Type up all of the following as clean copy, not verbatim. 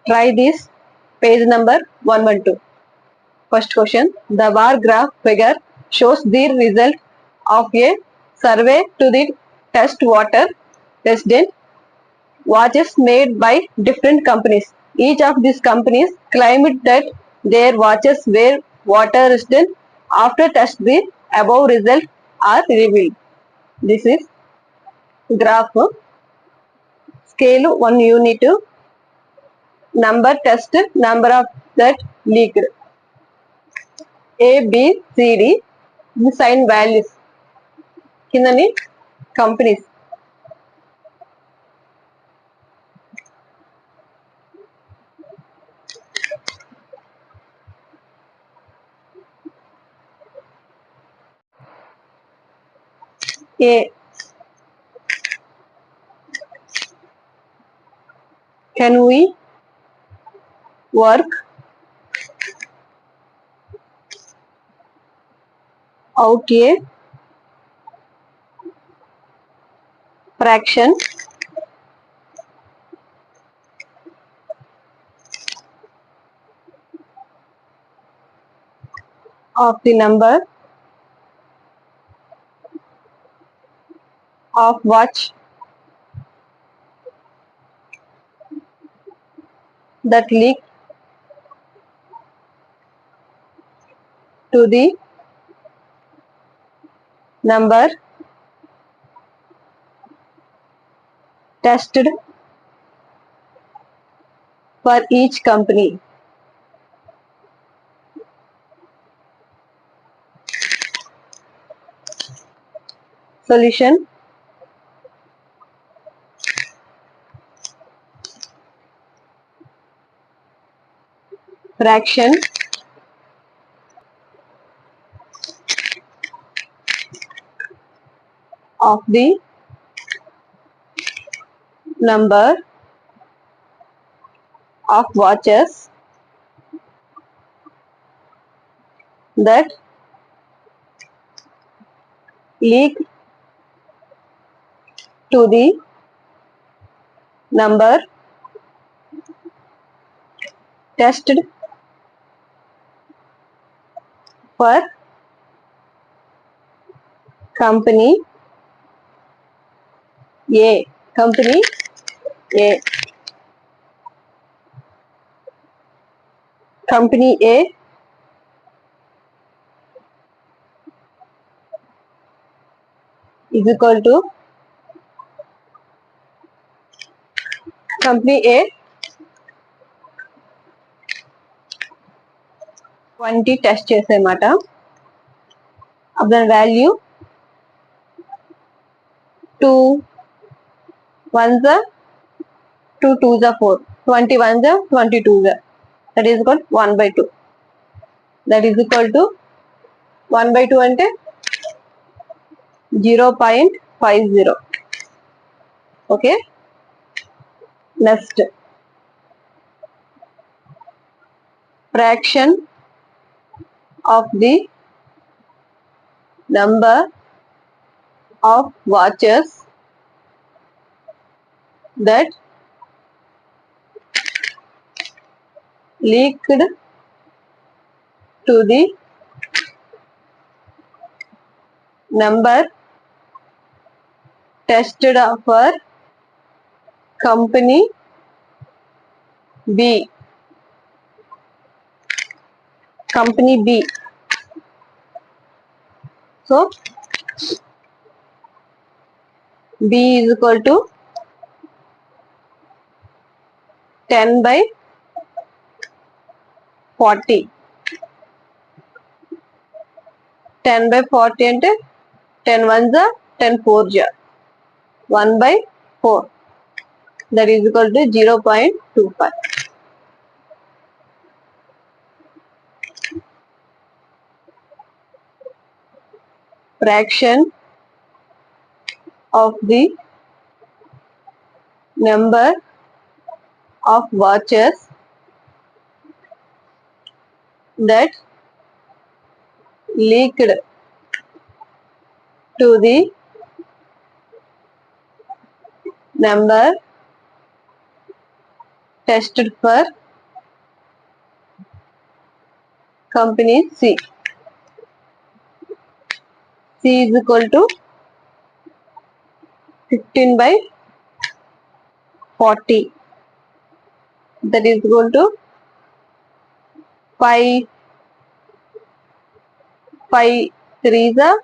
Try this. Page number 112. First question. The bar graph figure shows the result of a survey to the test water resident watches made by different companies. Each of these companies claimed that their watches were water resistant. After test, the above results are revealed. This is graph. Scale 1 unit. Number test, number of that leaked. A, B, C, D. Sign values. కిందని companies. A. Can we work out a fraction of the number of watch that leak to the number tested for each company. Solution. Fraction of the number of watches that leak to the number tested for company A. Company A. Company A is equal to company A 20 test చేసేమాట. of the value 2 1s are 2 2s are 4 21s are 22s are that is equal 1 by 2 that is equal to 1 by 2 అంటే 0.50. okay, next fraction of the number of watches that leaked to the number tested for company B. Company B. So B is equal to 10 by 40. 10 by 40 అంటే 10 1s are 10 4s are 1 by 4 that is equal to 0.25. fraction of the number of watches that leaked to the number tested for company C. C is equal to 15 by 40. That is equal to 5 3s are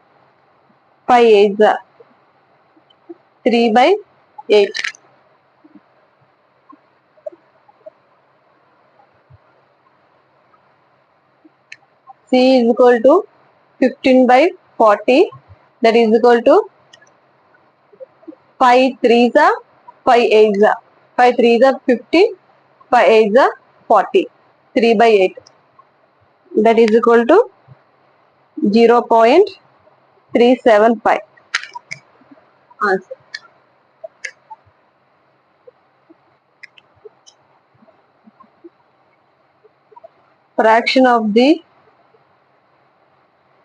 5 8s are 3 by 8. C is equal to 15 by 40. That is equal to 5 3s are 5 8s are 5 3s are 50, 5 8s are 40. 3 by 8. That is equal to 0.375. Answer. Fraction of the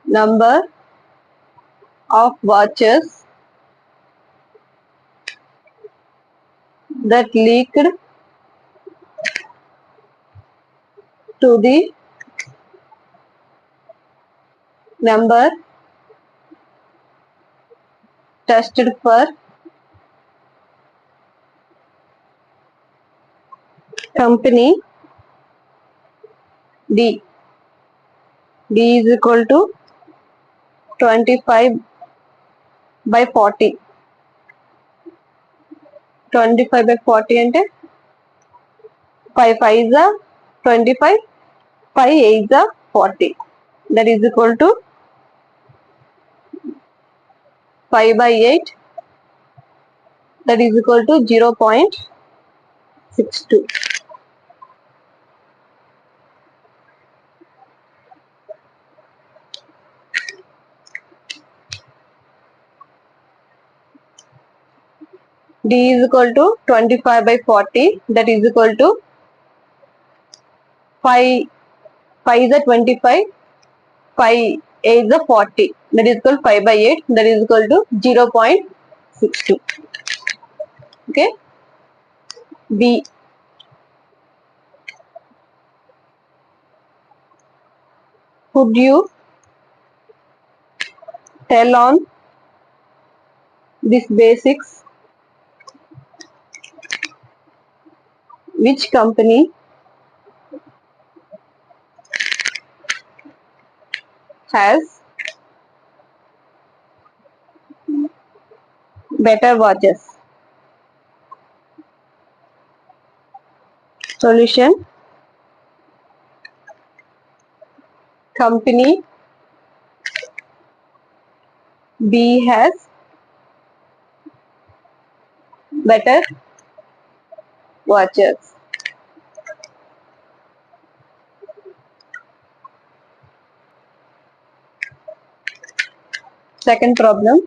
number of watches that leaked to the number tested for company D. D is equal to 25 by 40. 25 by 40 అంటే 5 5s are 25, 5 8s are 40. That is equal to 5 by 8. That is equal to 0.62. D is equal to 25 by 40. That is equal to 5 5 is 25, 5 8 is 40. That is equal to 5 by 8. That is equal to 0.62. Okay. B. Could you tell on this basics which company has better watches? Solution. Company B has better watches. Second problem.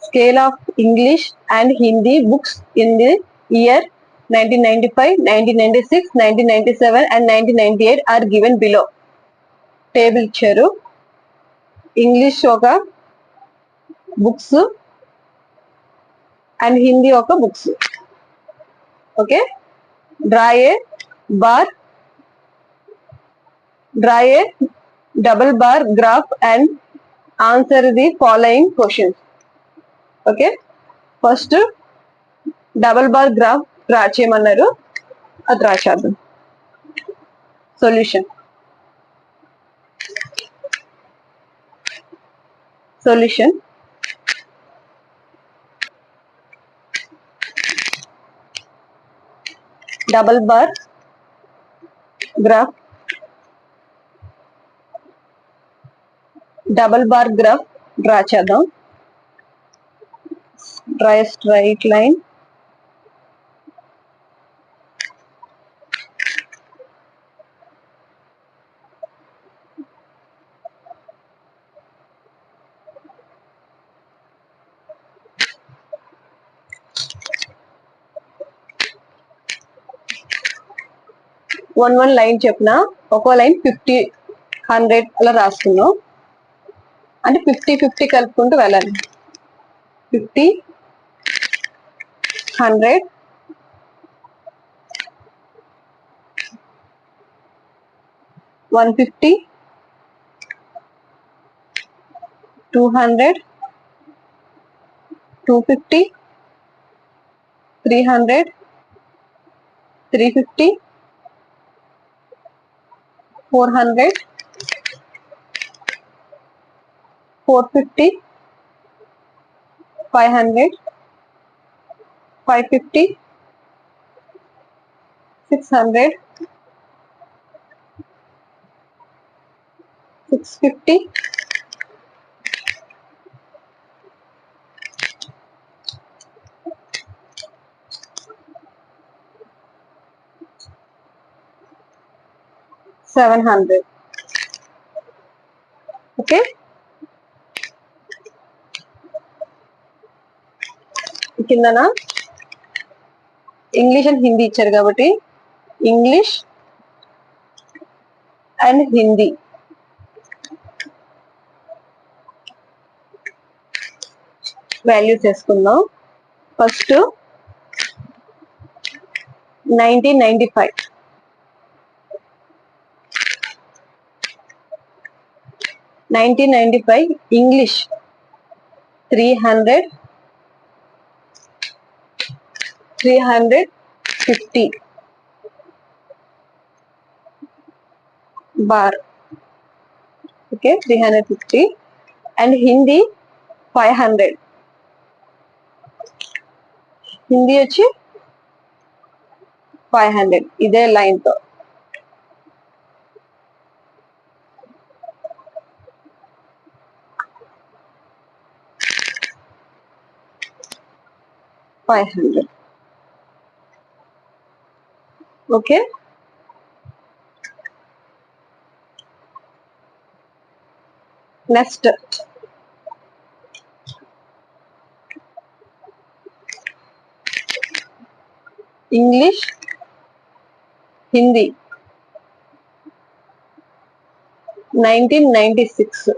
Scale of English and Hindi books in the year 1995, 1996, 1997 and 1998 are given below. Table ఇచ్చారు. English ఒక books and Hindi ఒక books. Okay. Draw a double bar graph and answer the following questions. Okay. First double bar graph draw చేయమన్నారు, అది draw చేద్దాం. Solution. Double bar graph draw చేద్దాం. Draw a straight line. One line చెప్పిన ఒక్కో line 50 100 అలా రాసుకున్నాం. అంటే 50 కలుపుకుంటూ వెళ్ళాలి. 50 100 150, 200, 250, 300, 350, 400, 450, 500, 550, 600, 650, 700. ఓకే, కిందన ఇంగ్లీష్ అండ్ హిందీ ఇచ్చారు కాబట్టి ఇంగ్లీష్ అండ్ హిందీ వాల్యూస్ వేసుకుందాం. First 1995, 1995 English 300, 350 bar. Okay, 350 and Hindi 500. Hindi వచ్చి 500 ఇదే లైన్ తో. Okay, next English Hindi 1996,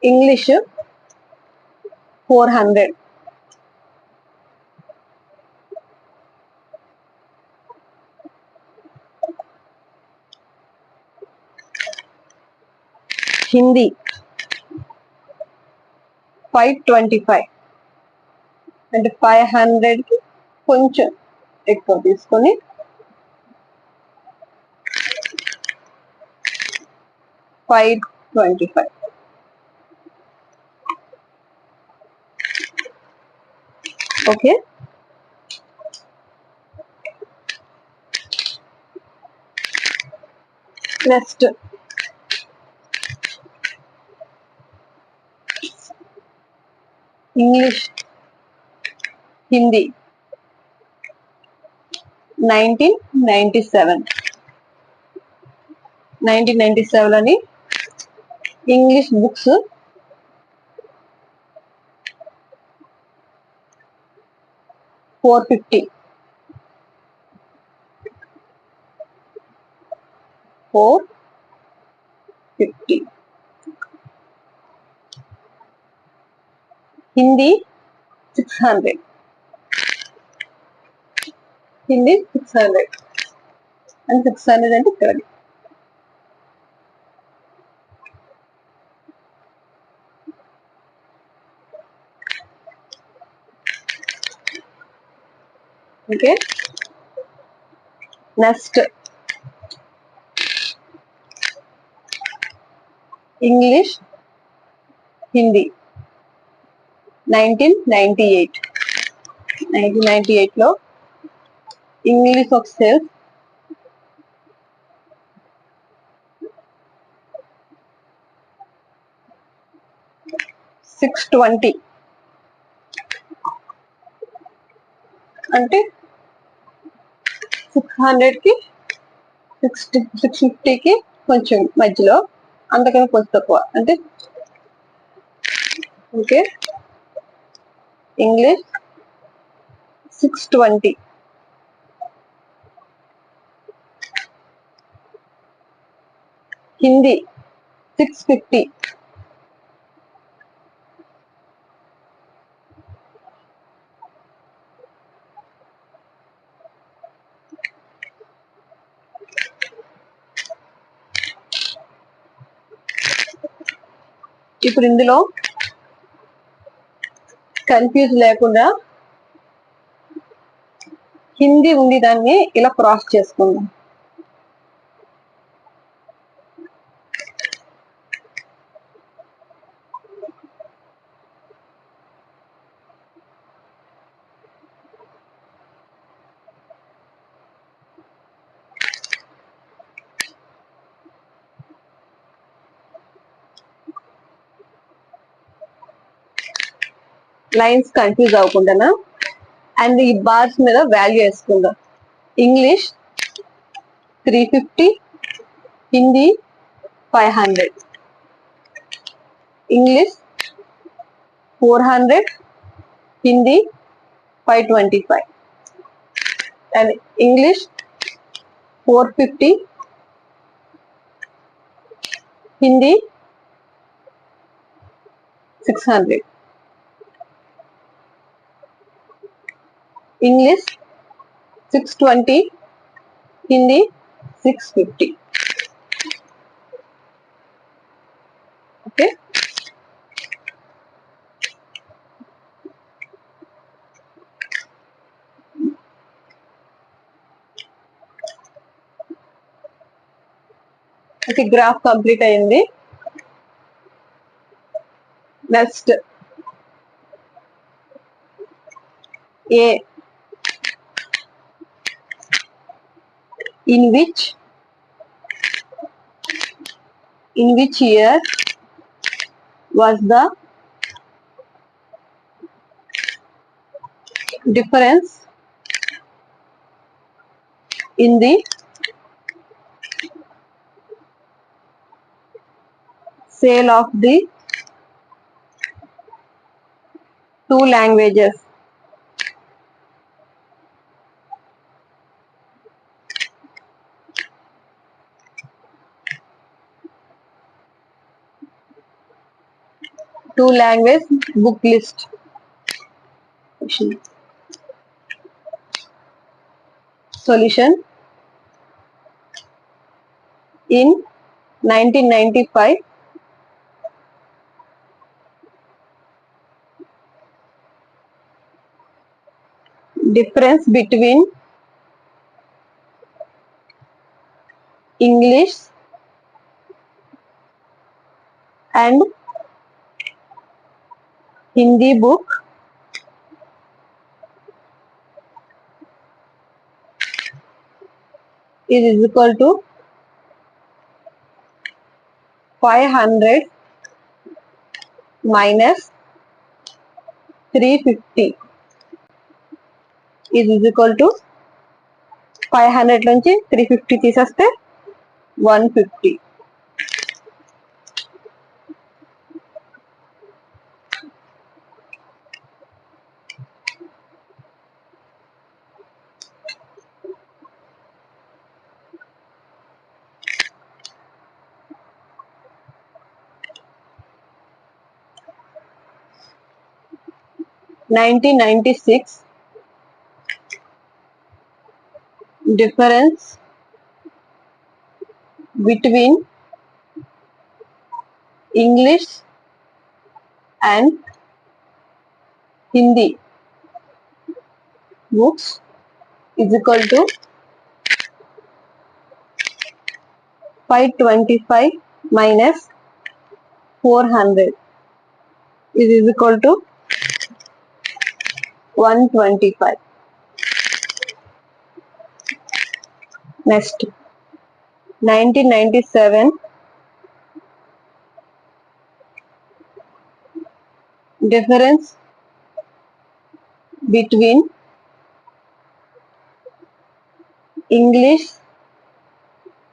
English 400, Hindi 525 అంటే 500 కి కొంచెం ఎక్కువ తీసుకొని 525. ఓకే, నెక్స్ట్ ఇంగ్లీష్ హిందీ 1997, 1997 అని English books 450, 450 Hindi 600, Hindi 600 and 600 అంటే ఇక్కడ. ఓకే, నెక్స్ట్ ఇంగ్లీష్ హిందీ 1998, 1998 లో ఇంగ్లీష్ ఆఫ్ సెల్ఫ్ 620 అంటే 600 కి 650 కి కొంచెం మధ్యలో, అంతకన్నా కొంచెం తక్కువ అంటే. ఓకే, ఇంగ్లీష్ 620, హిందీ 650, ఇప్పుడు ఇందులో కన్ఫ్యూజ్ లేకుండా హిందీ ఉంది, దాన్ని ఇలా క్రాస్ చేసుకుందాం. లైన్స్ కన్ఫ్యూజ్ అవ్వకుండా. అండ్ ఈ బార్స్ మీద వాల్యూ వేసుకుందాం. English 350, Hindi 500, English 400, Hindi 525, and English 450, Hindi 600, English 620, Hindi 650. Okay, okay, graph complete అయింది. Next a in which year was the difference in the sale of the two languages? Two language book list. Solution: in 1995, difference between English and Hindi book is equal to 500 minus 350 is equal to 500 నుంచి 350 తీసేస్తే 150. (1996) difference between English and Hindi books is equal to 525 minus 400 is equal to 125. Next, 1997 difference between English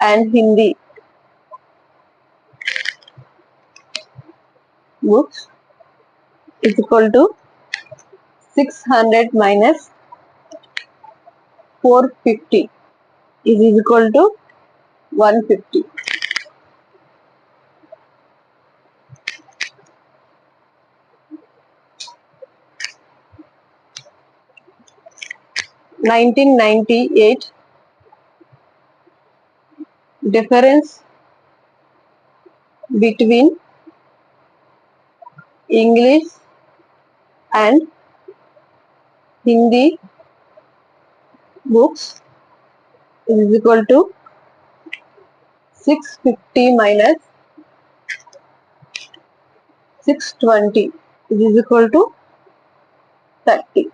and Hindi books is equal to 600 minus 450 is equal to 150. (1998) difference between English and Hindi books is equal to 650 minus 620 is equal to 30.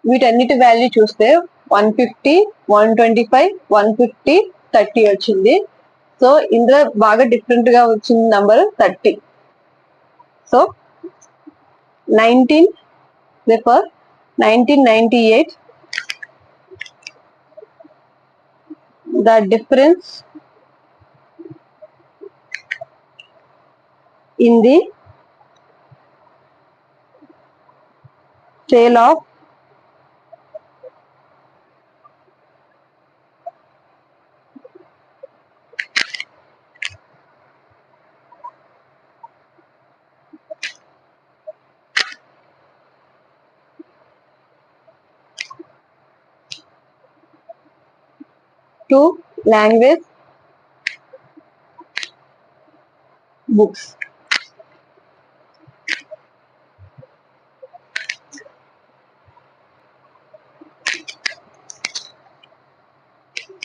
వీటన్నిటి value చూస్తే 150, 125, 150, 30 వచ్చింది. So ఇందులో బాగా different గా వచ్చింది number 30. So 1998 the difference in the sale of two language books.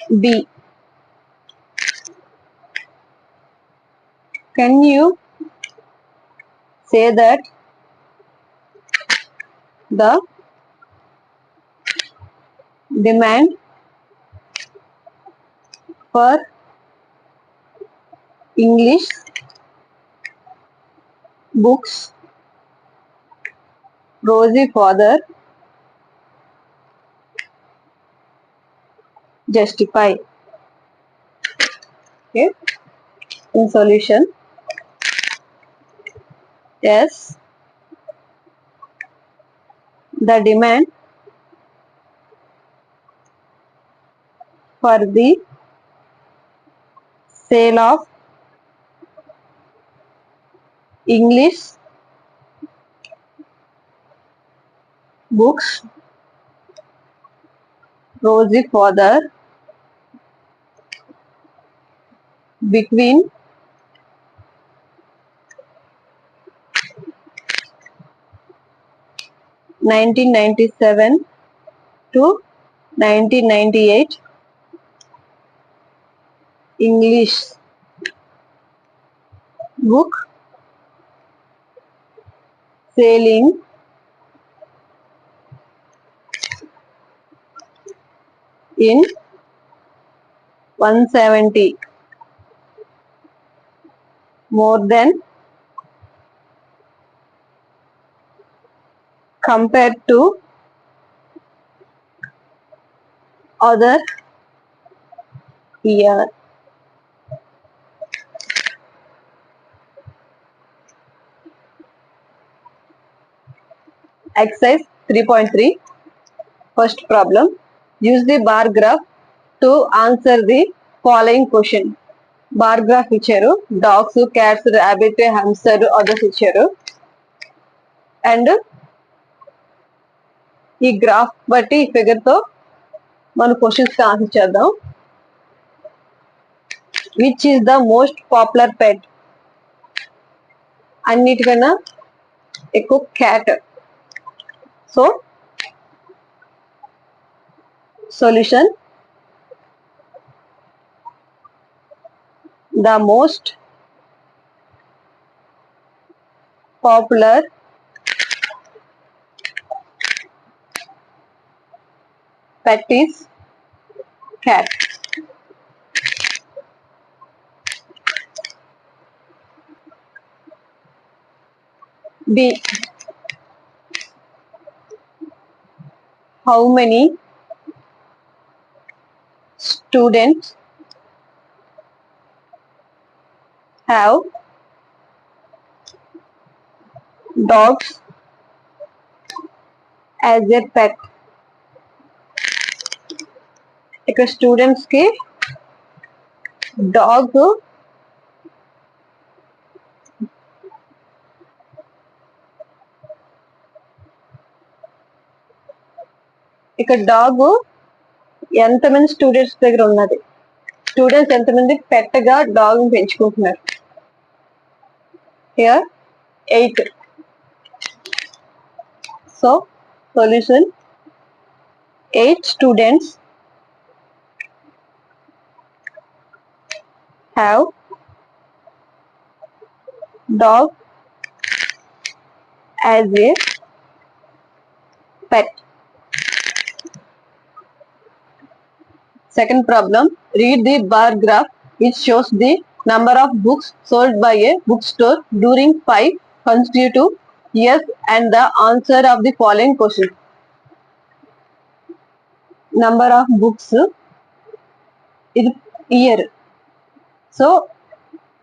B. Can you say that the demand for English books Rosie father justify? Okay. In solution, yes, the demand for the sale of English books Rosie father between 1997 to 1998 English book selling in 170 more than compared to other year. Exercise 3.3. First problem. Use the bar graph to answer the following question. Bar graph ఇచ్చారు, dogs, cats, rabbit, hamster, others ఇచ్చారు. And ఈ graph బట్టి ఈ figure తో మన questions కి answer చేద్దాం. Which is the most popular pet? అన్నిటికన్నా ఎక్కువ cat. So solution, the most popular pet is cat. B. How many students have dogs as a pet? ఇక్కడ స్టూడెంట్స్ కి డాగ్ ఎంతమంది స్టూడెంట్స్ దగ్గర ఉన్నది, స్టూడెంట్స్ ఎంతమంది పెద్దగా డాగ్ పెంచుకుంటున్నారు. Here 8. So solution 8 students have dog as a pet. Second problem, read the bar graph which shows the number of books sold by a bookstore during 5 consecutive years and the answer of the following question. Number of books, ఇది year. So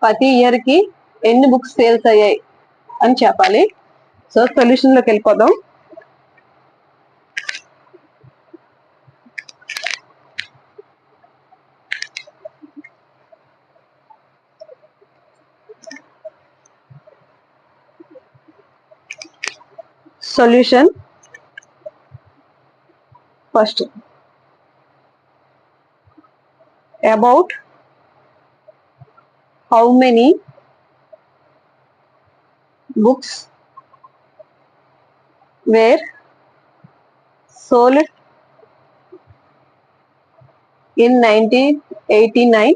ప్రతి year కి ఎన్ని books sales అయ్యాయి అని చెప్పాలి. So solution లోకి వెళ్ళిపోదాం. Solution first about how many books were sold in 1989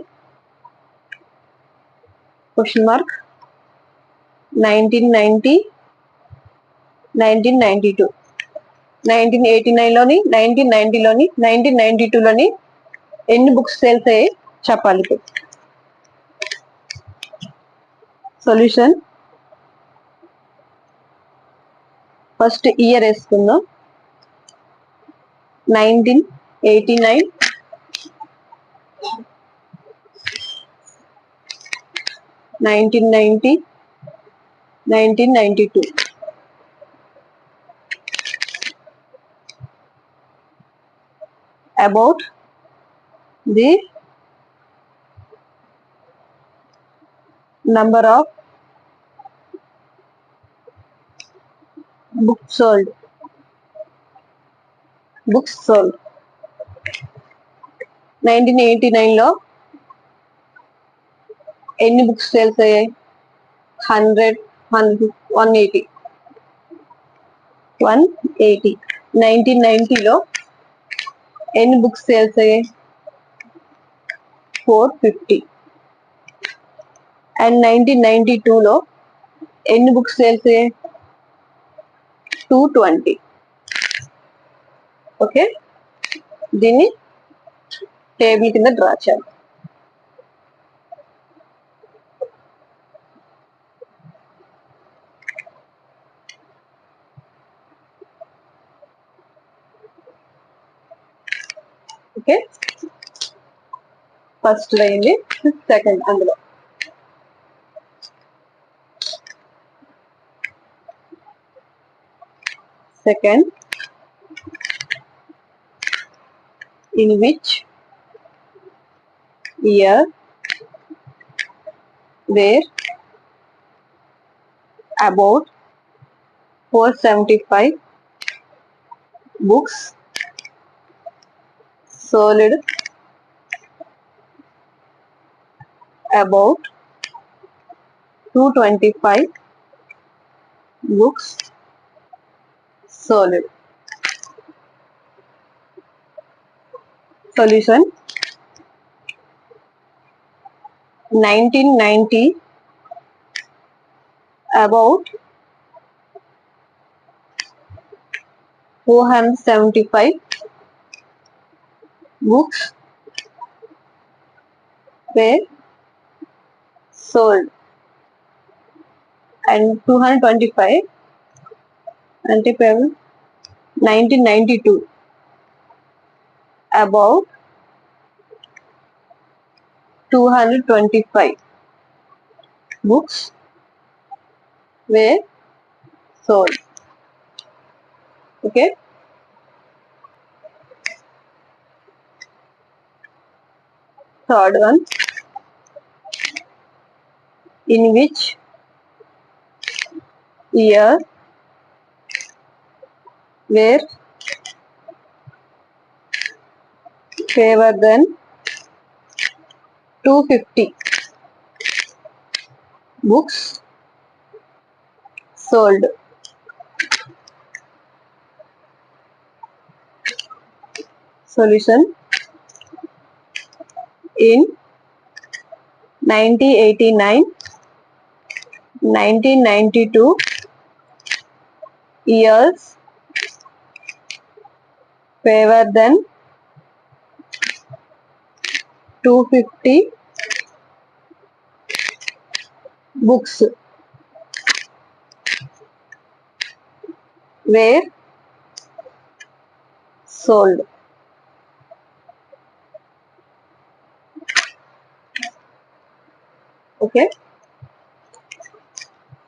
question mark 1990 1992 1989 లోని 1990 లోని 1992 లోని ఎన్ని బుక్స్ సేల్స్ అయ్యాయి చెప్పాలి. సొల్యూషన్ ఫస్ట్ ఇయర్ వేసుకుందాం. 1989 1990 1992 about the number of books sold 1989 లో ఎన్ని బుక్స్ సేల్స్ అయ్యాయి 100 180 1990 లో ఎన్ని బుక్స్ సేల్స్ అయ్యాయి 450 అండ్ 1992 లో ఎన్ని బుక్స్ సేల్స్ అయ్యాయి 220. ఓకే, దీన్ని టేబుల్ కింద డ్రా చేయాలి. ఓకే, ఫస్ట్ అయింది, సెకండ్ అందులో second in which year were about 475 books sold, about 225 books sold. Solution 1990 about 475 books were sold and 225 అంటే 1992 about 225 books were sold. Okay, Third one, in which year were fewer than 250 books sold? Solution, in 1989, 1992 years fewer than 250 books were sold. Okay.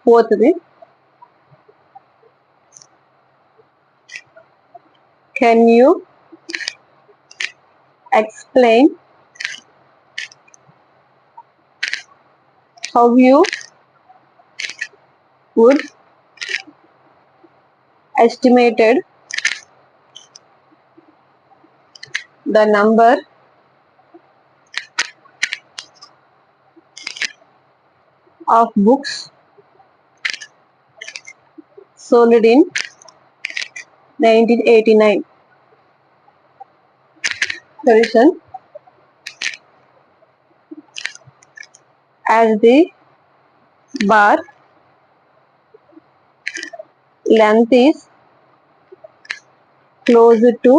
Fourth thing, can you explain how you would estimated the number of books sold in 1989? Solution, as the bar length is close to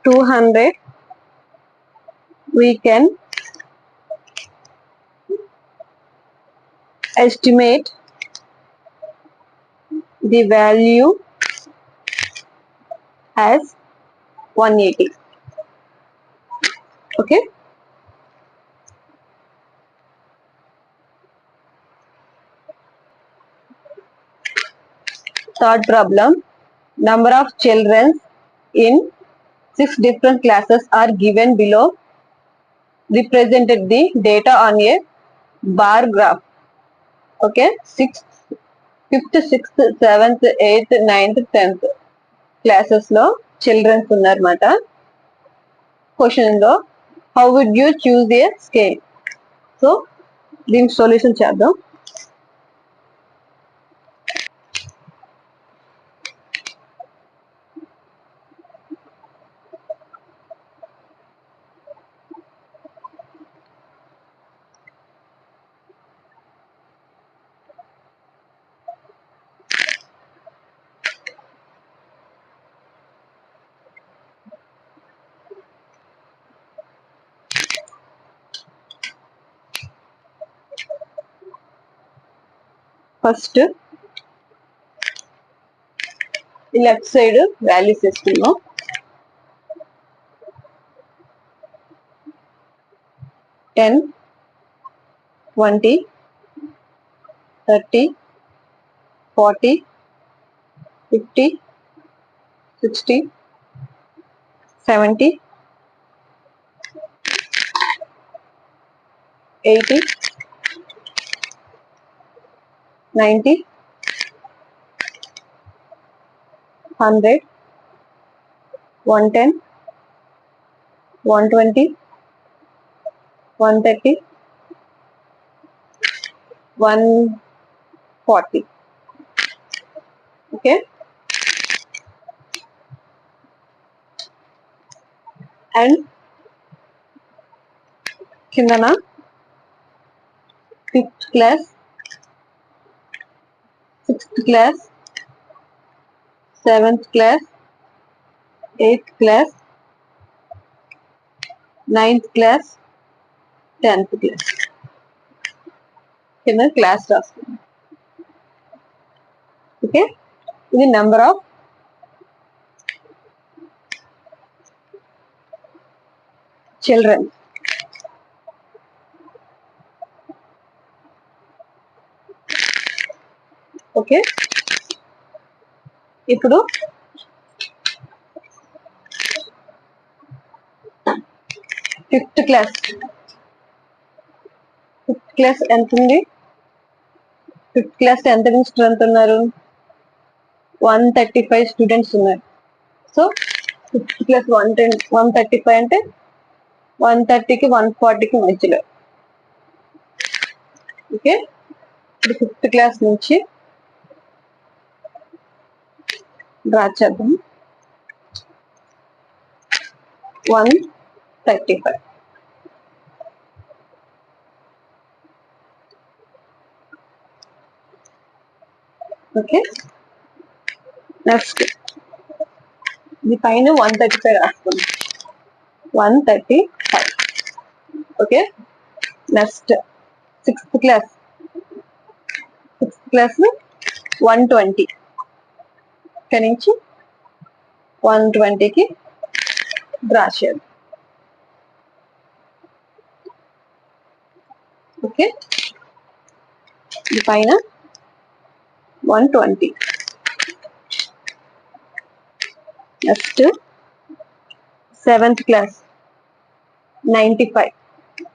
200, we can estimate the value as 180. Okay. Third problem, number of children in 6 different classes are given below, represented the data on a bar graph. Okay, 6th, 5th, 6th, 7th, 8th, 9th, 10th classes లో childrens ఉన్నారన్నమాట. Question లో how would you choose a scale? So దీనికి solution చేద్దాం. First left side values ఇస్తున్నాం. 10, 20, 30, 40, 50, 60, 70, 80, 90, 100, 110, 120, 130, 140. Okay, and కిందన 5th class, 6th class, 7th class, 8th class, 9th class, 10th class కింద class రాస్తుంది. Okay, ఇది నెంబర్ ఆఫ్ చిల్డ్రన్. ఓకే, ఇప్పుడు 5th class class ఎంత ఉంది? ఫిఫ్త్ క్లాస్ ఎంత స్ట్రెంత్ ఉన్నారు? 135 స్టూడెంట్స్ ఉన్నారు. సో ఫిఫ్త్ క్లాస్ 135 అంటే 130కి 140కి మధ్యలో. ఓకే, ఇప్పుడు ఫిఫ్త్ క్లాస్ నుంచి డ్రా చేద్దాం. 135. ఓకే, నెక్స్ట్ ఇది పైన 135 రాసుకుందాం. 135. Okay, next sixth class 120. ఇక్కడ నుంచి 120కి డ్రా చేయాలి. ఓకే, ఇది పైన 120. నెక్స్ట్ సెవెంత్ క్లాస్ 95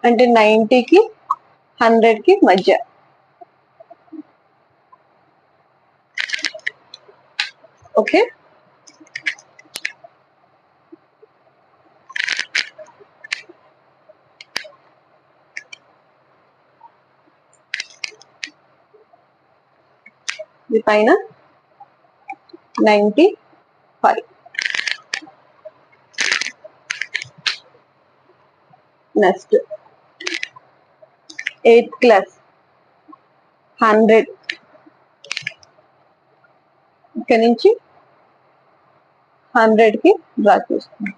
అంటే 90కి 100కి మధ్య. ఓకే, ఇది పైన 95. Next eighth class 100. ఇక్కడ నుంచి 100కి డ్రా చేస్తాం.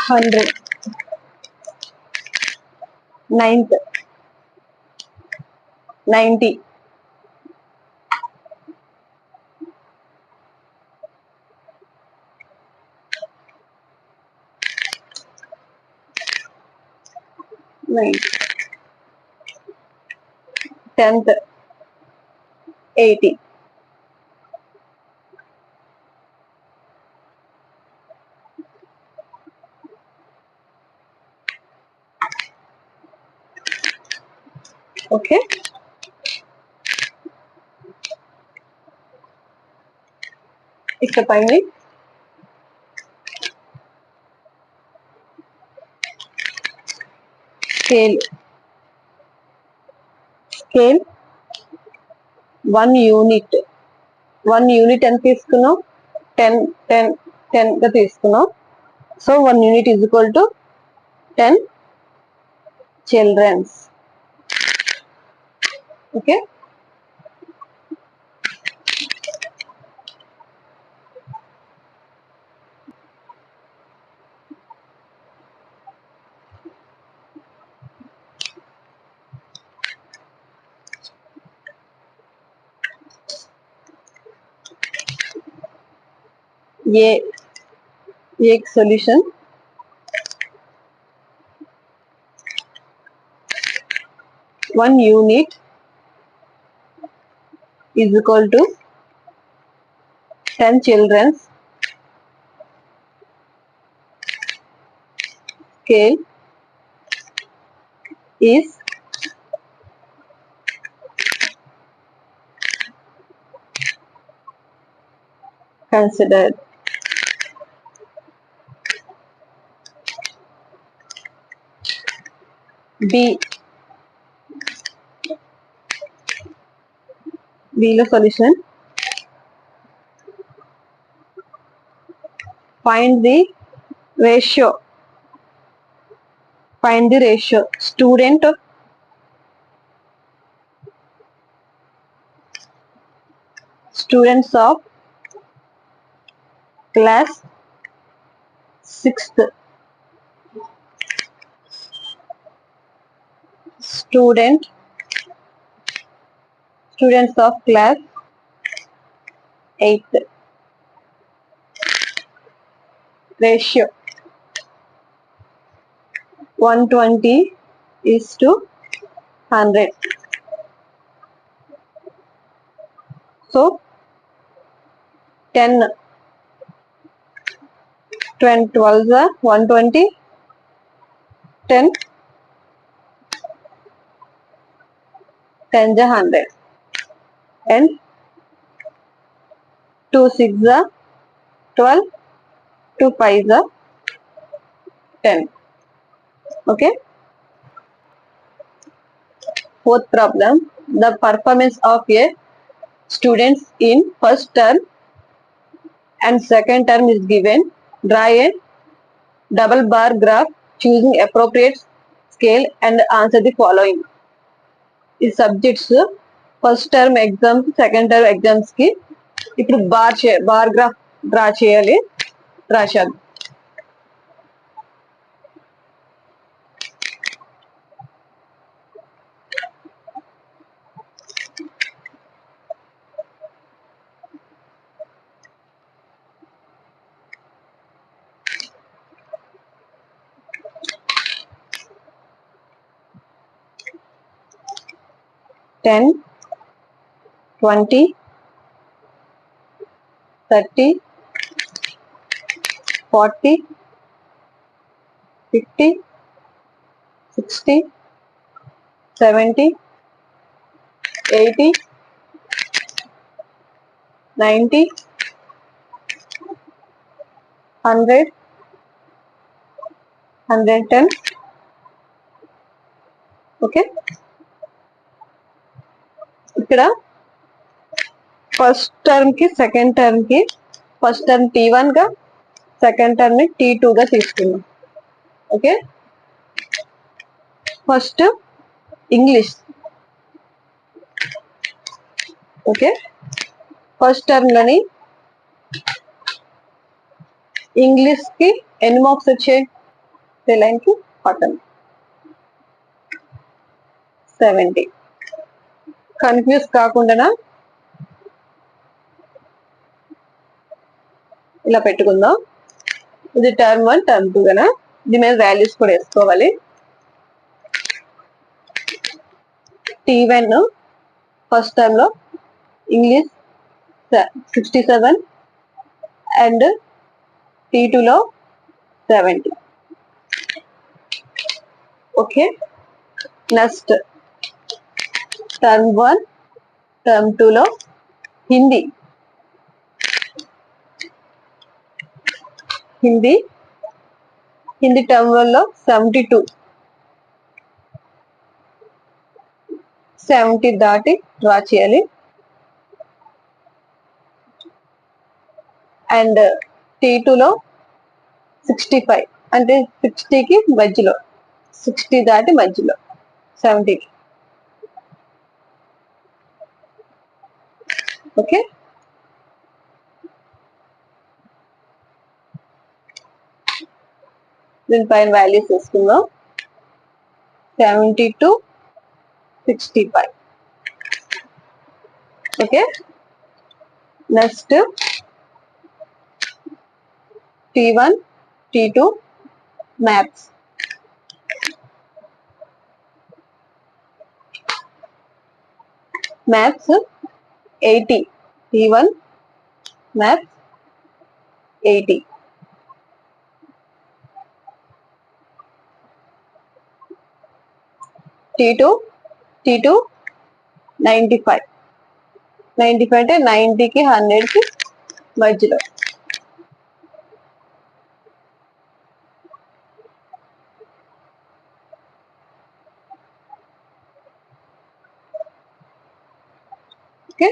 హండ్రెడ్. నైన్త్ 90. టెన్త్ 80. ఓకే, ఇక్కడ పైన స్కేల్ 1 యూనిట్. 1 యూనిట్ ఎంత తీసుకున్నాం? 10 10 10 గా తీసుకున్నాం. So 1 unit is equal to 10 childrens. Okay, a solution one unit is equal to 10 children. Scale is considered. B the solution. Find the ratio. Find the ratio. Students of class 6th. Students of class 8th. Ratio 120 is to 100. So 10 12 120, 10 10 100, and 2 6 12, 2 5 10. Okay. Fourth problem, the performance of a students in first term and second term is given. Draw a double bar graph choosing appropriate scale and answer the following. ఈ subjects first term exams second term exams కి ఇప్పుడు bar graph draw చేయాలి. Draw చేద్దాం. Ten 20 30 40 50 60 70 80 90 100 110. Okay. ఇక్కడ first term కి second term కి first term T1 గా second term ని T2 గా తీసుకున్నాం. Okay. First English. Okay. First term లోని ఇంగ్లీష్ కి ఎన్ని మార్క్స్ వచ్చాయి? లైన్ కి పట్టండి. 70. కన్ఫ్యూజ్ కాకుండా ఇలా పెట్టుకుందాం. ఇది టర్మ్ 1 టర్మ్ 2 కదా, దీని మీద వాల్యూస్ కూడా వేసుకోవాలి. T1 ఫస్ట్ టర్మ్ లో ఇంగ్లీష్ 67 అండ్ T2 లో 70. ఓకే. నెక్స్ట్ టర్మ్ 1 టర్మ్ 2 లో హిందీ టర్మ్ 1 లో 72, 70 దాటి డ్రా చేయాలి. అండ్ T2 లో 65 అంటే 60కి మధ్యలో, 60 దాటి మధ్యలో 70కి. ఓకే. దీనిపైన వాల్యూస్ వేసుకుందాం. 70 to 65. Okay. Next T1 T2 maths. Maths 80. T1 maths 80. T2 95. 95 అంటే 90కి 100కి మధ్యలో. Okay.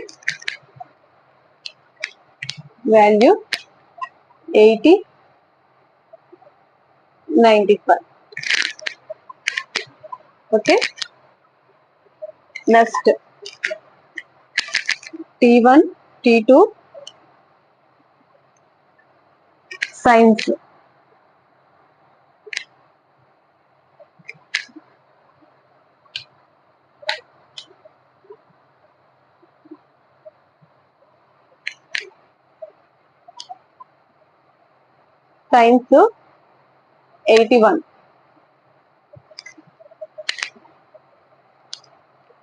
Value 80 95. Okay. Next T1 T2 science. Science 81.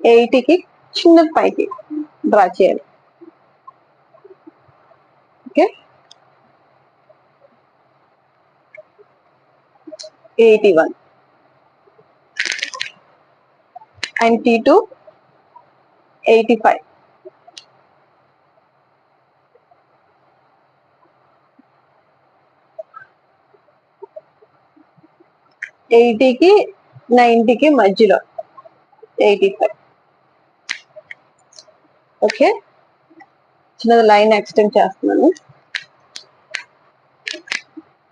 80కి చిన్న పైకి డ్రా చేయాలి. Okay, 81 and T2 85. 80కి 90కి మధ్యలో 85. ఓకే, చిన్నది లైన్ ఎక్స్టెండ్ చేస్తున్నాను.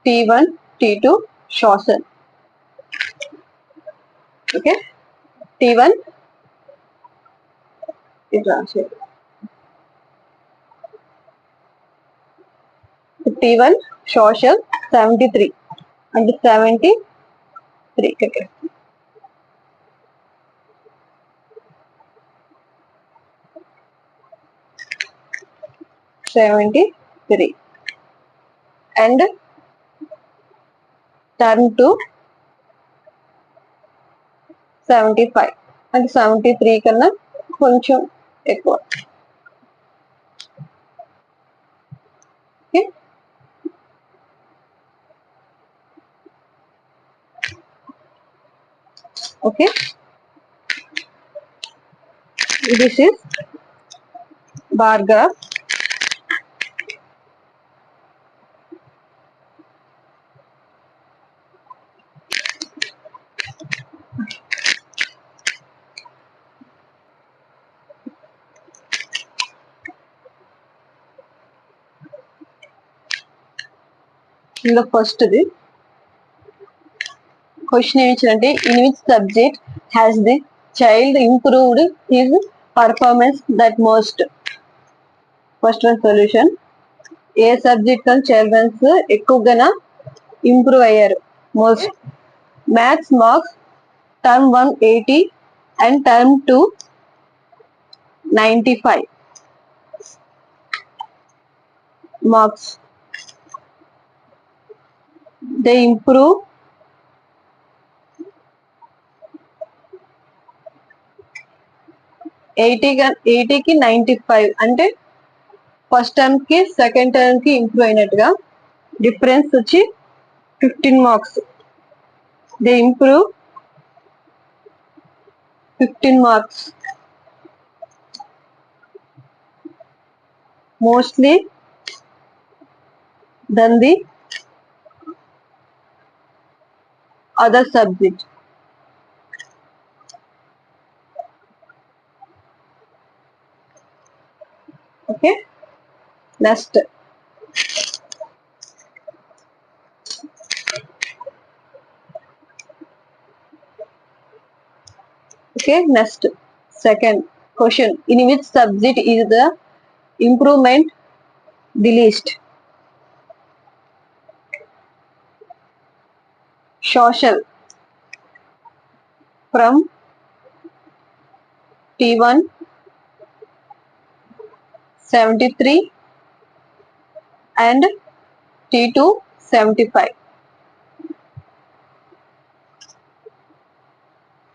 T1 T2 షార్సన్. ఓకే, T1 ఇది రాసేది. T1 షార్సన్ 73 అంటే 73. ఓకే, 73 and టర్న్ టు 75 అంటే 73 కన్నా కొంచెం ఎక్కువ. Okay, okay, this is bar graph. ఇందులో ఫస్ట్ది క్వశ్చన్ ఏమి ఇచ్చారంటే, in which subject has the child improved his performance that most. First one solution, ఏ సబ్జెక్ట్ లో చిల్డ్రన్స్ ఎక్కువగా ఇంప్రూవ్ అయ్యారు మోస్ట్. మ్యాథ్స్ మార్క్స్ టర్మ్ 1 80 అండ్ టర్మ్ 2 95 మార్క్స్. దే ఇంప్రూవ్ 80కి 95 అంటే ఫస్ట్ టర్మ్ కి సెకండ్ టర్మ్ కి ఇంప్రూవ్ అయినట్టుగా. డిఫరెన్స్ వచ్చి 15 marks. They improve 15 marks mostly than the other subject. Okay, next. Okay, next. Second question, in which subject is the improvement the least? Social from T1 73 and T2 75.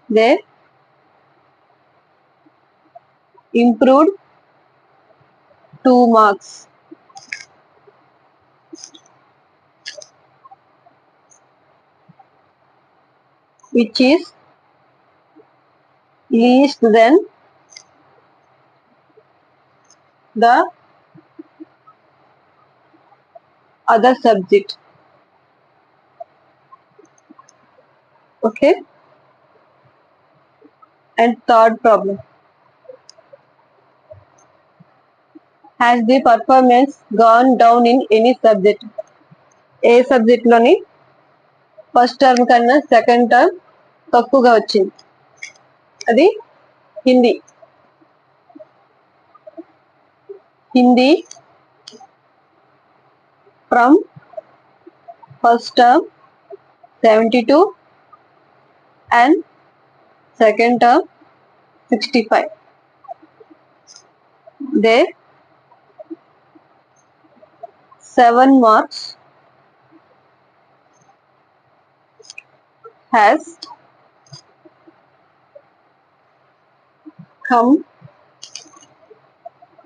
They improved 2 marks. Which is least than the other subject. Okay, and third problem, has the performance gone down in any subject? A subject లోని first term కన్నా second term తక్కువగా వచ్చింది? అది Hindi. Hindi from first term 72 and second term 65. There 7 marks has come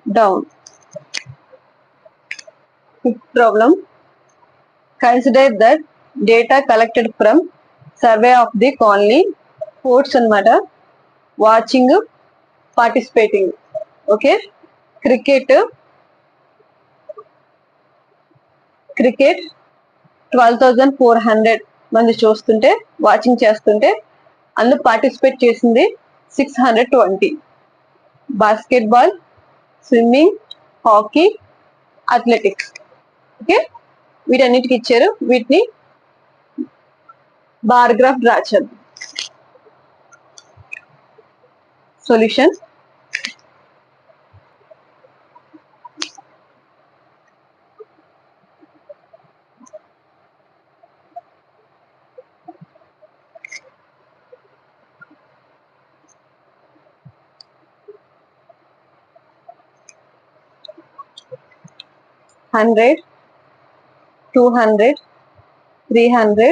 down. Fifth problem. Consider that data collected from survey of the colony, sports అన్నమాట, watching, participating. Okay, cricket 12,400 మంది చూస్తుంటే, watching చేస్తుంటే అందులో participate చేసింది 620. Basketball, swimming, hockey, athletics. Okay, వీటన్నిటికి ఇచ్చారు. వీటిని bar graph draw చేద్దాం. Solution. Hundred, 200, 300,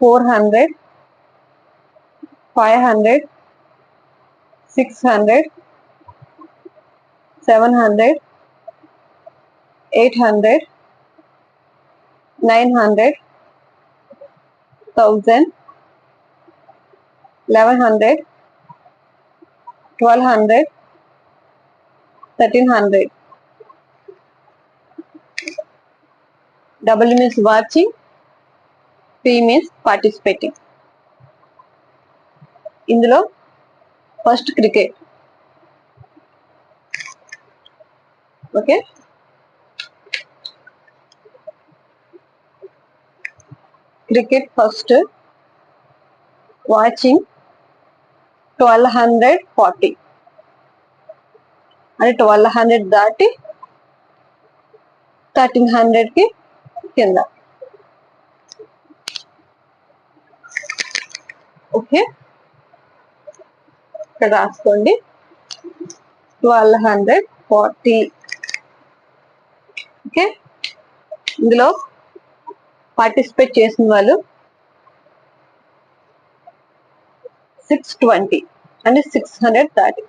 400, 500, 600, 700, 800, 900, 1000, 1100, 1200, 1300. W means watching, P means participating. ఇందులో first cricket. Okay, cricket first watching 1240, అంటే 1200 దాటి 1300 కి కింద. ఓకే, ఇక్కడ రాసుకోండి 1240. ఓకే, ఇందులో పార్టిసిపేట్ చేసిన వాళ్ళు 620, అంటే 600 దాటి.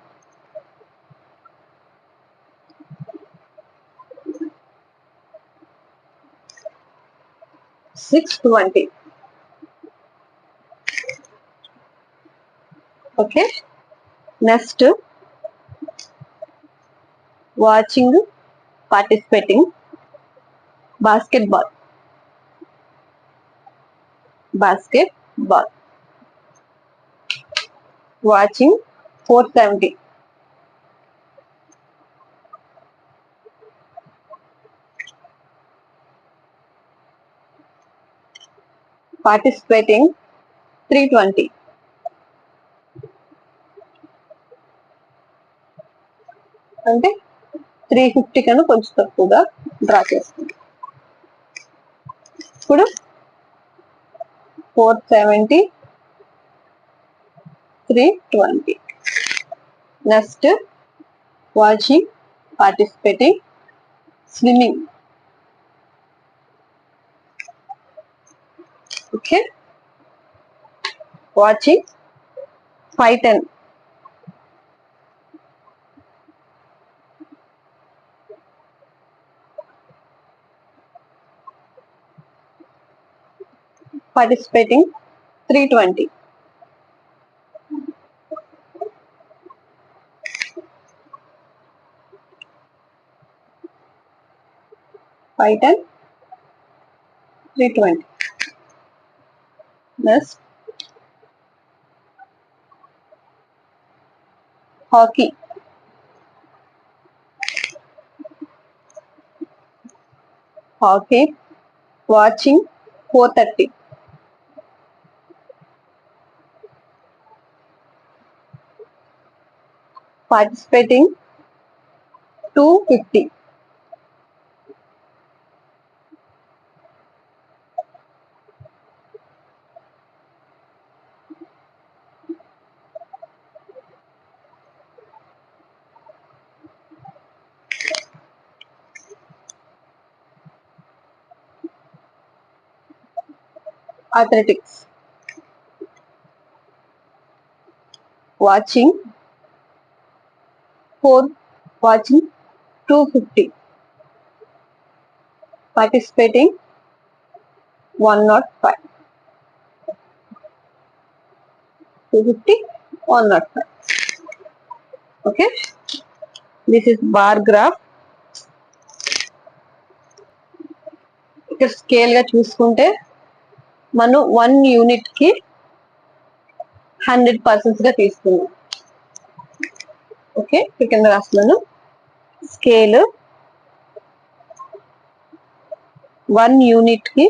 $620. Okay, next watching, participating. Basketball, watching 470. Participating 320. అంటే 350 కన్నా కొంచెం తక్కువగా డ్రా చేస్తుంది. ఇప్పుడు 470, 320. Next watching, participating. Swimming. Okay, watching 510. participating 320. Python 320. Next, hockey. Watching 430. Participating 250. Athletics. Watching 4 250. Participating 105. 250, 105. Okay. This is bar graph. ఇక్కడ స్కేల్ గా చూసుకుంటే మనం 1 యూనిట్ కి 100% గా తీసుకున్నాం. ఓకే, కింద రాస్తున్నాను. స్కేల్ 1 యూనిట్ కి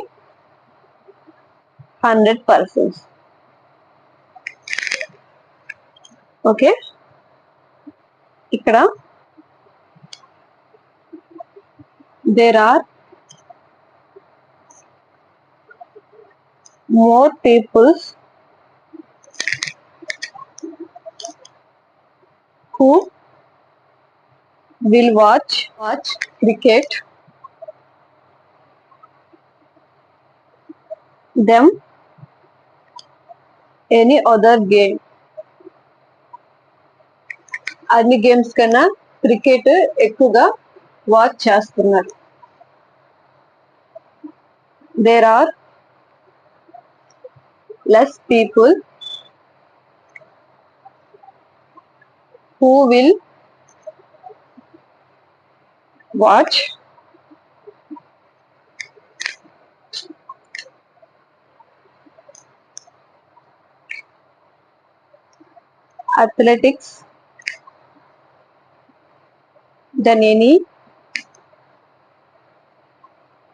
100%. ఓకే, ఇక్కడ there are more people who will watch cricket than any other game. అన్ని గేమ్స్ కన్నా క్రికెట్ ఎక్కువగా వాచ్ చేస్తున్నారు. There are less people who will watch athletics than any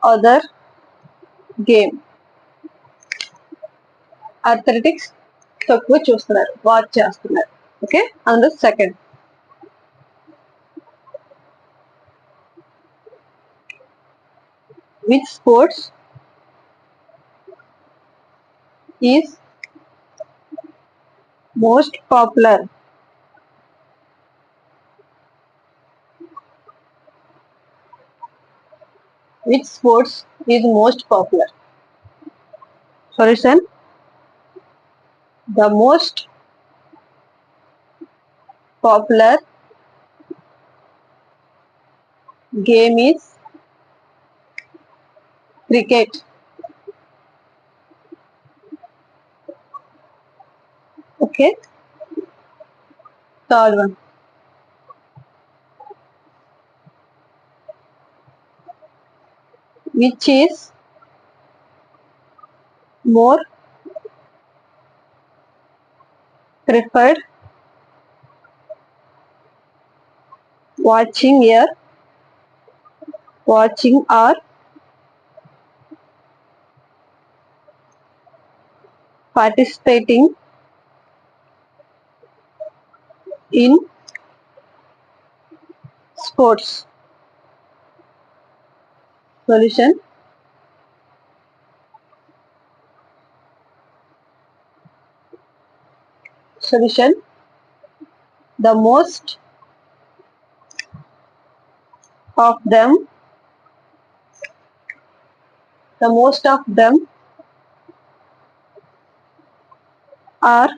other game. Athletics తక్కువ చూస్తున్నారు, watch చేస్తున్నారు. Okay, అందులో second. Which sports is most popular? Which sports is most popular? Solution: the most popular game is cricket. Okay, third one. Which is more preferred, watching or participating in sports? Solution: the most of them are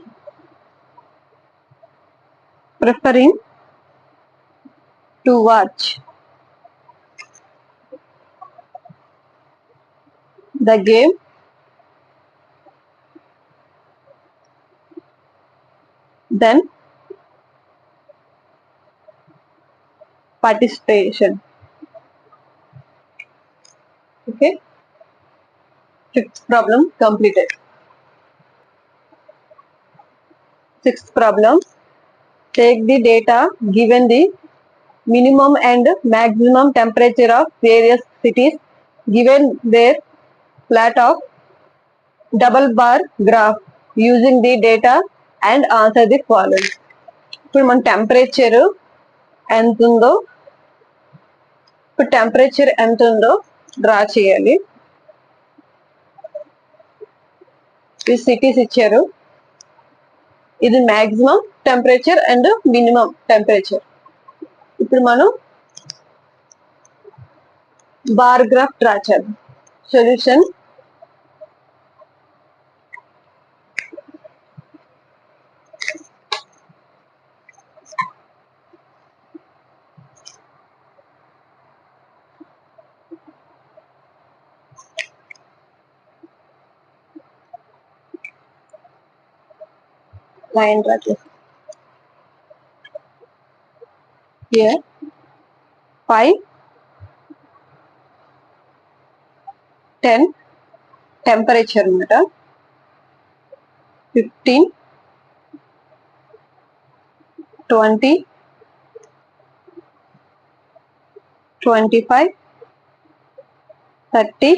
preferring to watch the game than participation. Okay, fifth problem completed. Sixth problem: take the data given the minimum and maximum temperature of various cities given their plot of double bar graph using the data and answer the following. ఇప్పుడు మన temperature ఎంత ఉందో draw చేయాలి. ఈ cities ఇచ్చారు, ఇది maximum temperature and minimum temperature. ఇప్పుడు మనం బార్ గ్రాఫ్ డ్రా చేద్దాం. సొల్యూషన్: Line draw చేసి here 5, 10 temperature అన్నమాట. 15, 20, 25, 30,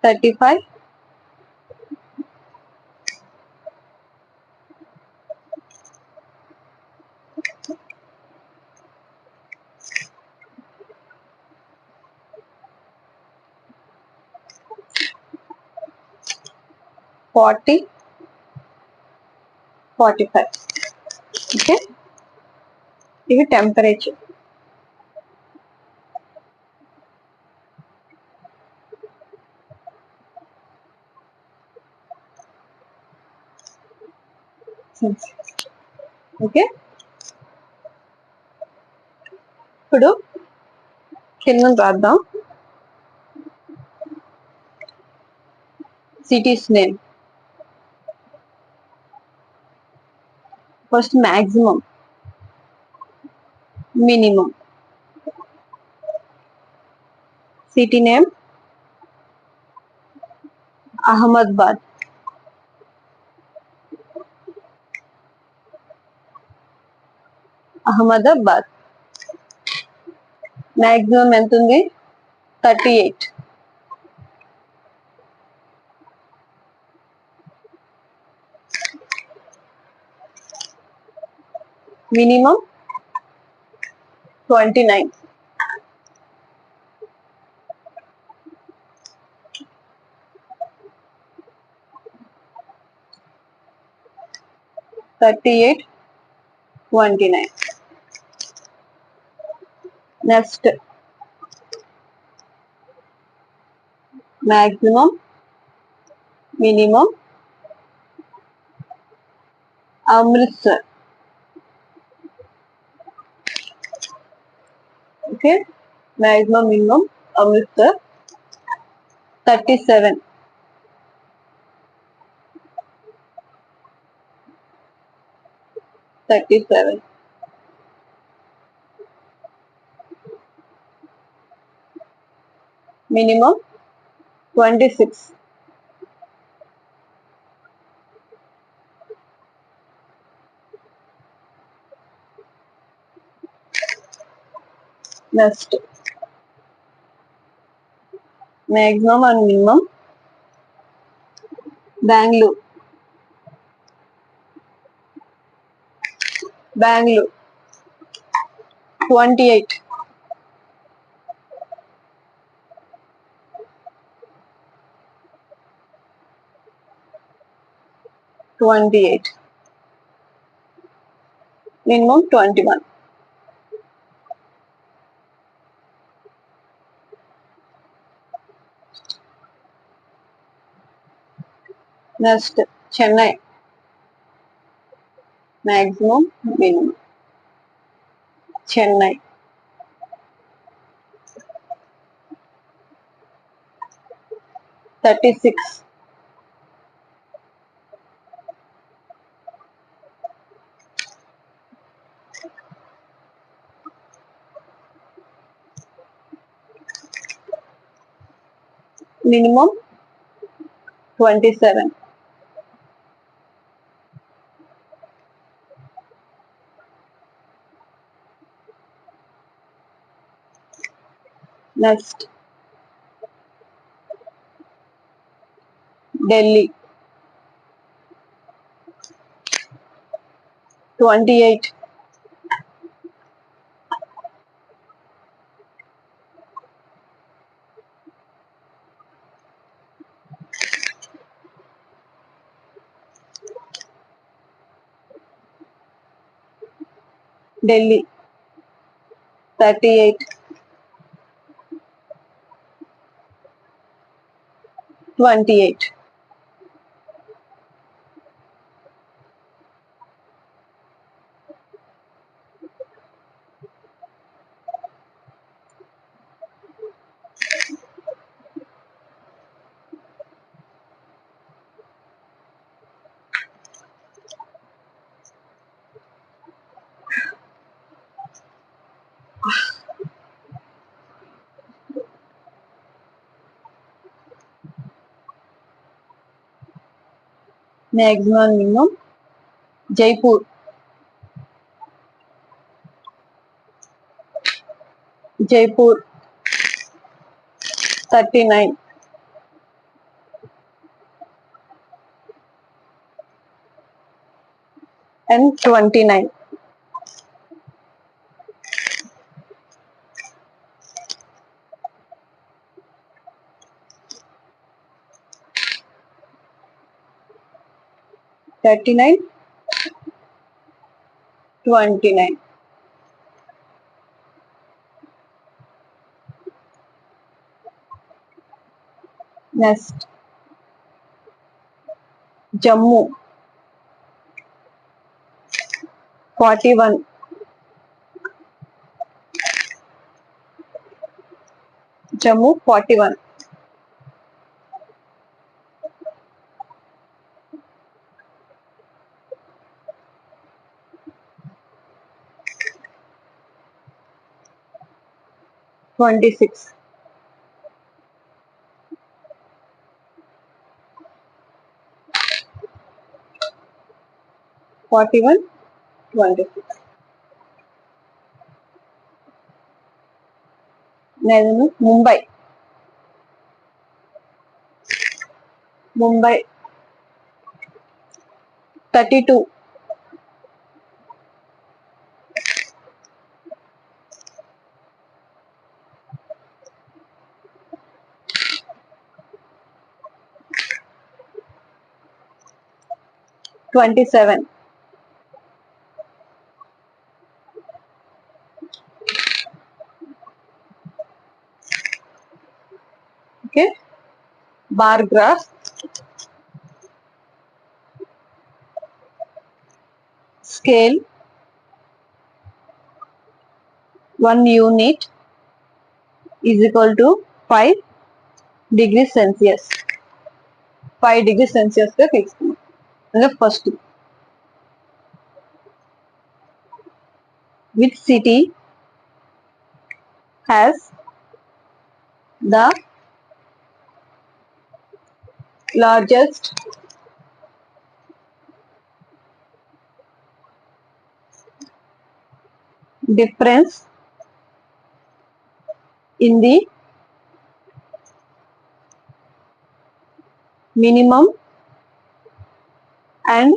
35, 40, 45. ఓకే, ఇవి టెంపరేచర్. ఓకే, ఇప్పుడు కింద రాద్దాం. Cities name. First maximum, minimum. City name Ahmedabad. Ahmedabad. Maximum ఎంత ఉంది? 38. Minimum 29. $38, $29. Next, maximum, minimum, Amritsar. Okay, maximum, minimum, Amritsar. 37. Minimum 26. Next, maximum and minimum Bangalore. 28. 28. Minimum 21. Next, Chennai. Maximum, minimum. Chennai. 36. Minimum 27. Next, Delhi. 28. Delhi. 38. 28. maximum minimum. Jaipur, Jaipur 39 and 29. 39, 29. Next, Jammu 41, Jammu 41, 26, 41, 26. Next, Mumbai, Mumbai 32, 27. Okay, bar graph, scale 1 unit is equal to 5 degrees Celsius. 5 degrees Celsius का fix करना. मतलब first, which city has the largest difference in the minimum and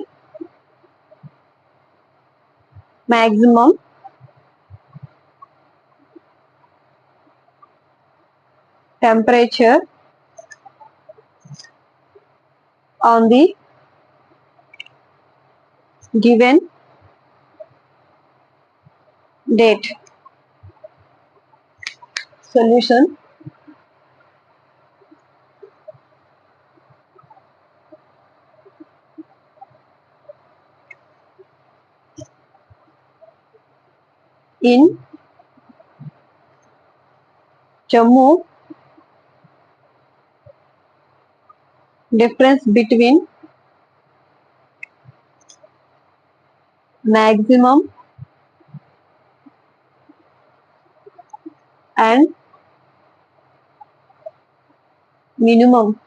maximum temperature on the given date? Solution: in Jammu, difference between maximum and minimum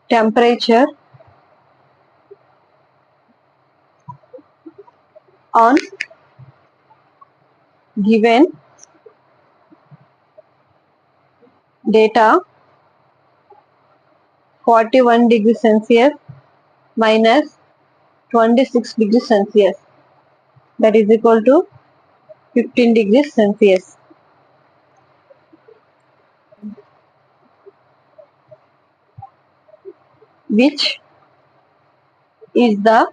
temperature on given data 41 degrees Celsius minus 26 degrees Celsius, that is equal to 15 degrees Celsius. Which is the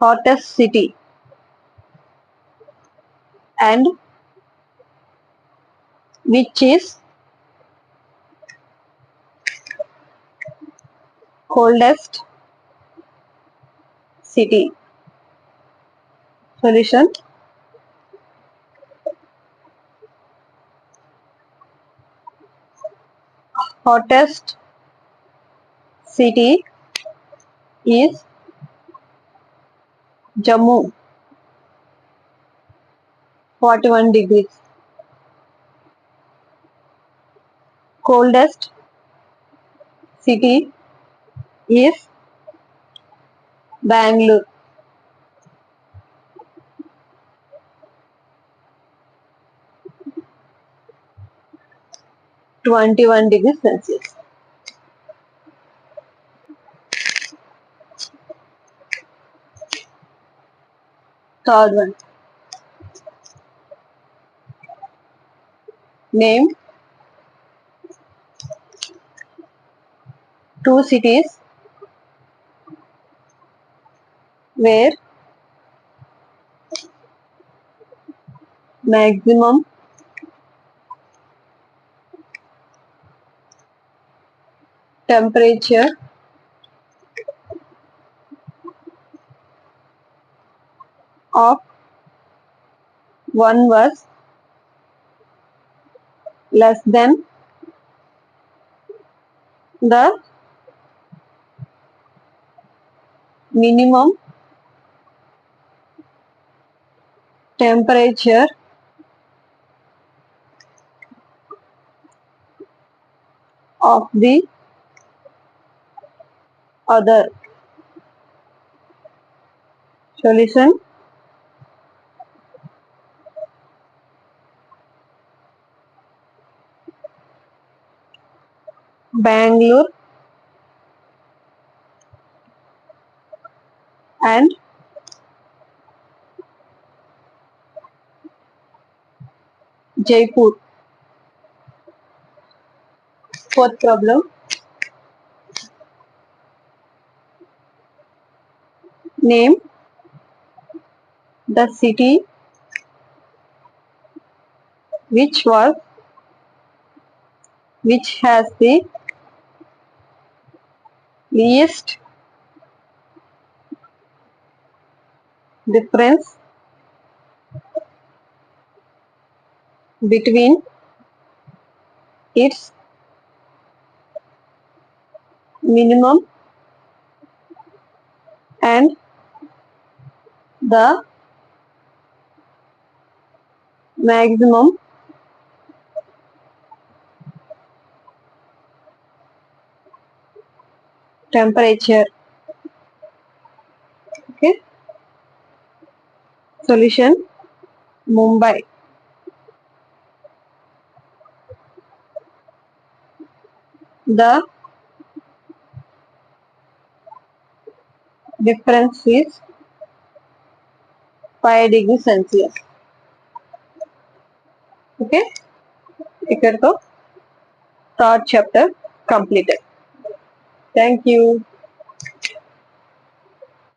hottest city and which is coldest city? Solution: hottest city is Jammu 41 degrees. Coldest city is Bangalore 21 degrees Celsius. Third one. Name two cities where maximum temperature of one was less than the minimum temperature of the other. Solution: Bangalore and Jaipur. Fourth problem. Name the city which was which has the least difference between its minimum and the maximum temperature. Okay. Solution: Mumbai. The difference is 5 degrees Celsius. Okay. ఇక్కడితో third chapter completed. Thank you.